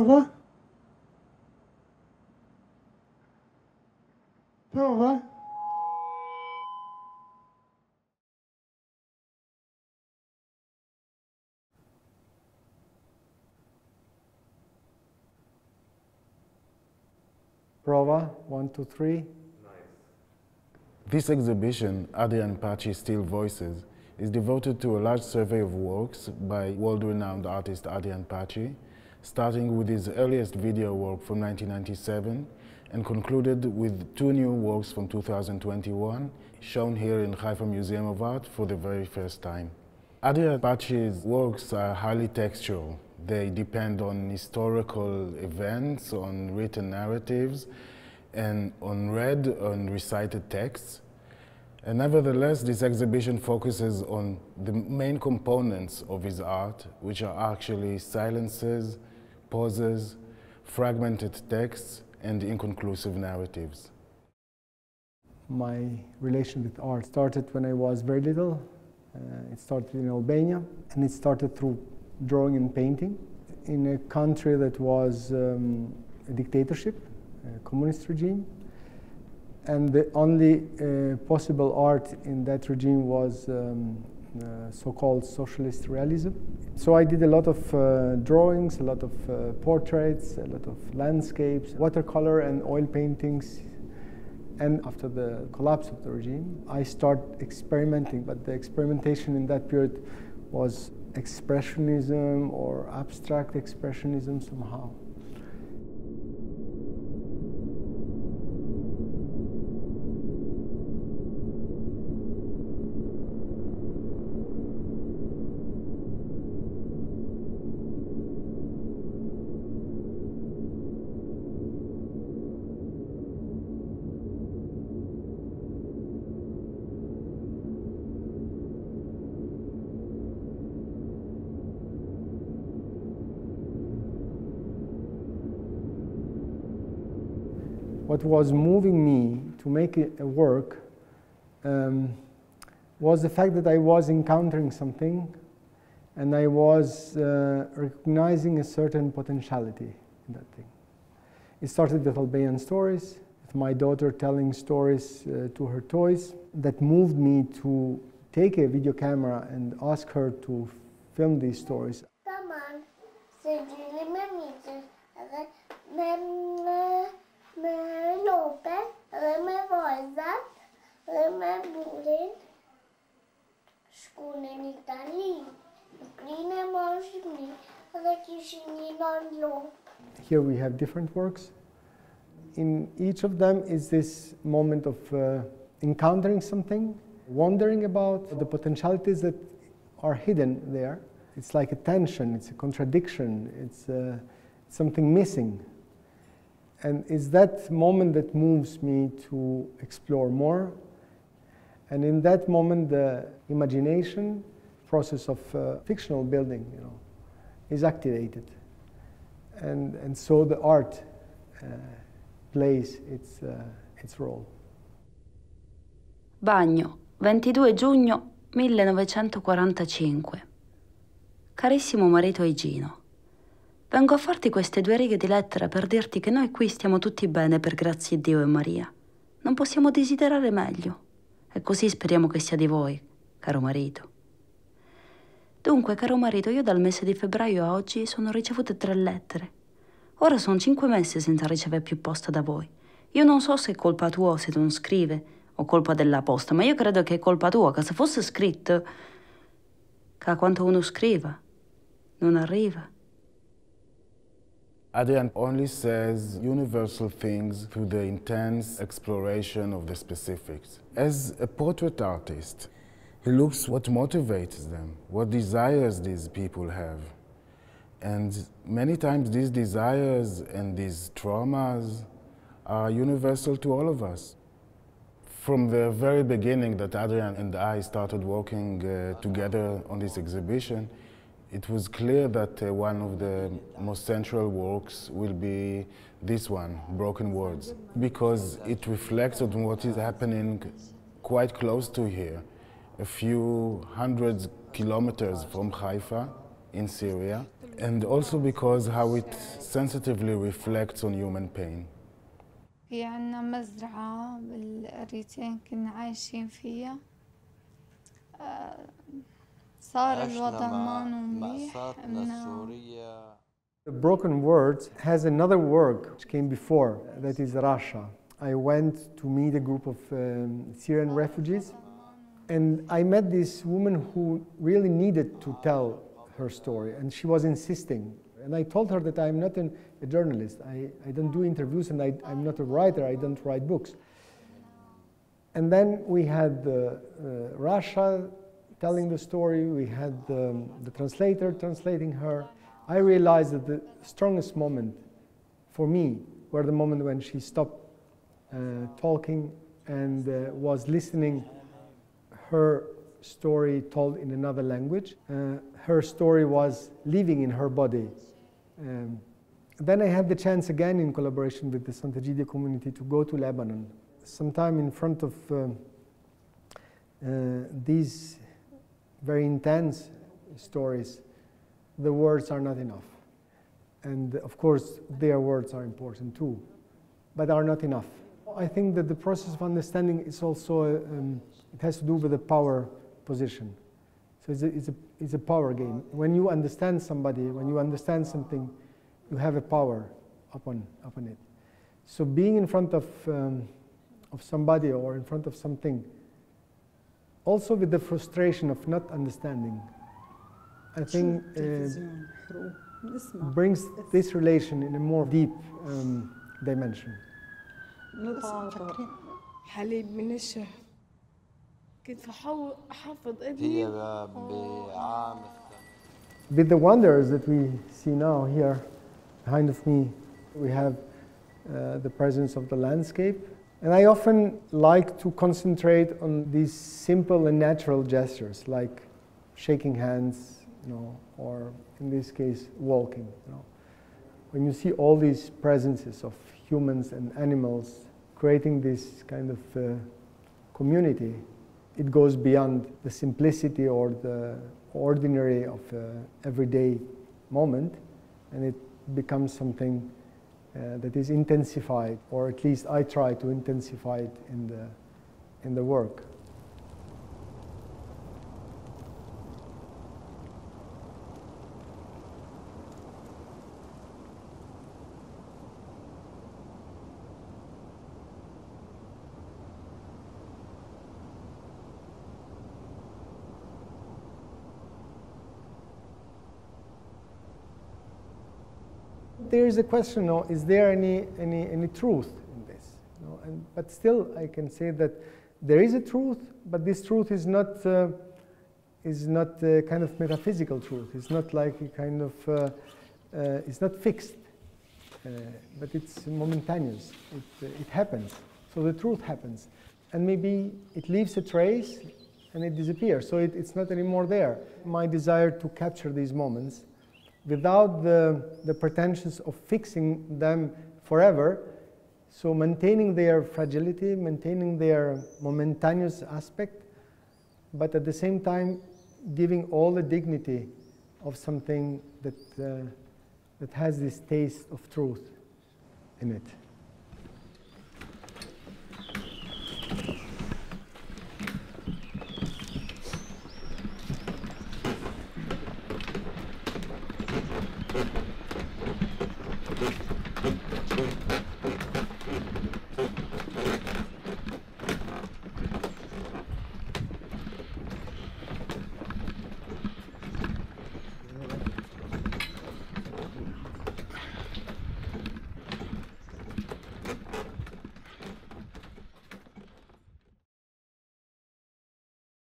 Prova. Prova. Prova, 1, 2, 3. This exhibition, Adrian Paci Still Voices, is devoted to a large survey of works by world-renowned artist Adrian Paci, starting with his earliest video work from 1997 and concluded with 2 new works from 2021, shown here in Haifa Museum of Art for the very first time. Adrian Paci's works are highly textual. They depend on historical events, on written narratives, and on read and recited texts. And nevertheless, this exhibition focuses on the main components of his art, which are actually silences, pauses, fragmented texts, and inconclusive narratives. My relation with art started when I was very little. It started in Albania, and it started through drawing and painting in a country that was a dictatorship, a communist regime, and the only possible art in that regime was so-called socialist realism. So I did a lot of drawings, a lot of portraits, a lot of landscapes, watercolor and oil paintings. And after the collapse of the regime, I started experimenting, but the experimentation in that period was expressionism or abstract expressionism somehow. What was moving me to make a work was the fact that I was encountering something and I was recognizing a certain potentiality in that thing. It started with Albanian stories, with my daughter telling stories to her toys, that moved me to take a video camera and ask her to film these stories. Here we have different works. In each of them is this moment of encountering something, wondering about the potentialities that are hidden there. It's like a tension, it's a contradiction, it's something missing. And it's that moment that moves me to explore more. And in that moment, the imagination process of fictional building, is activated. And so the art plays its role. Bagno, 22 giugno 1945. Carissimo marito Igino, vengo a farti queste 2 righe di lettera per dirti che noi qui stiamo tutti bene per grazia di Dio e Maria. Non possiamo desiderare meglio. E così speriamo che sia di voi, caro marito. Dunque, caro marito, io dal mese di febbraio a oggi sono ricevute 3 lettere. Ora sono 5 mesi senza ricevere più posta da voi. Io non so se è colpa tua se tu non scrivi o colpa della posta, ma io credo che è colpa tua, che se fosse scritto, che a quanto uno scriva, non arriva. Adrian only says universal things through the intense exploration of the specifics. As a portrait artist, he looks what motivates them, what desires these people have. And many times these desires and these traumas are universal to all of us. From the very beginning that Adrian and I started working together on this exhibition, it was clear that one of the most central works will be this one, Broken Words, because it reflects on what is happening quite close to here, a few hundred kilometers from Haifa, in Syria, and also because how it sensitively reflects on human pain. في عنا مزرعة بالقريتين كنا عايشين فيها. صار الوضع ما منيح. The broken words has another word which came before, that is Russia. I went to meet a group of Syrian refugees, and I met this woman who really needed to tell her story, and she was insisting. And I told her that I'm not a journalist. I don't do interviews, and I'm not a writer. I don't write books. And then we had Russia telling the story. We had the translator translating her. I realized that the strongest moment for me were the moment when she stopped talking and was listening her story told in another language. Her story was living in her body. Then I had the chance again, in collaboration with the Sant'Egidio community, to go to Lebanon. Sometime in front of these very intense stories, the words are not enough. And of course, their words are important too, but are not enough. I think that the process of understanding is also, it has to do with the power position. So it's a power game. When you understand somebody, when you understand something, you have a power upon it. So being in front of somebody or in front of something, also with the frustration of not understanding, I think brings this relation in a more deep dimension. حليب من الشهر كنت أحفظ ابني With the wonders that we see now here behind of me, we have the presence of the landscape. And I often like to concentrate on these simple and natural gestures, like shaking hands, or in this case, walking. When you see all these presences of humans and animals creating this kind of community, it goes beyond the simplicity or the ordinary of everyday moment, and it becomes something that is intensified, or at least I try to intensify it in the work. There is a question: is there any truth in this? But still, I can say that there is a truth, but this truth is not a kind of metaphysical truth. It's not like a kind of it's not fixed, but it's momentaneous. It happens. So the truth happens, and maybe it leaves a trace, and it disappears. So it's not anymore there. My desire to capture these moments, without the pretensions of fixing them forever, so maintaining their fragility, maintaining their momentaneous aspect, but at the same time giving all the dignity of something that has this taste of truth in it.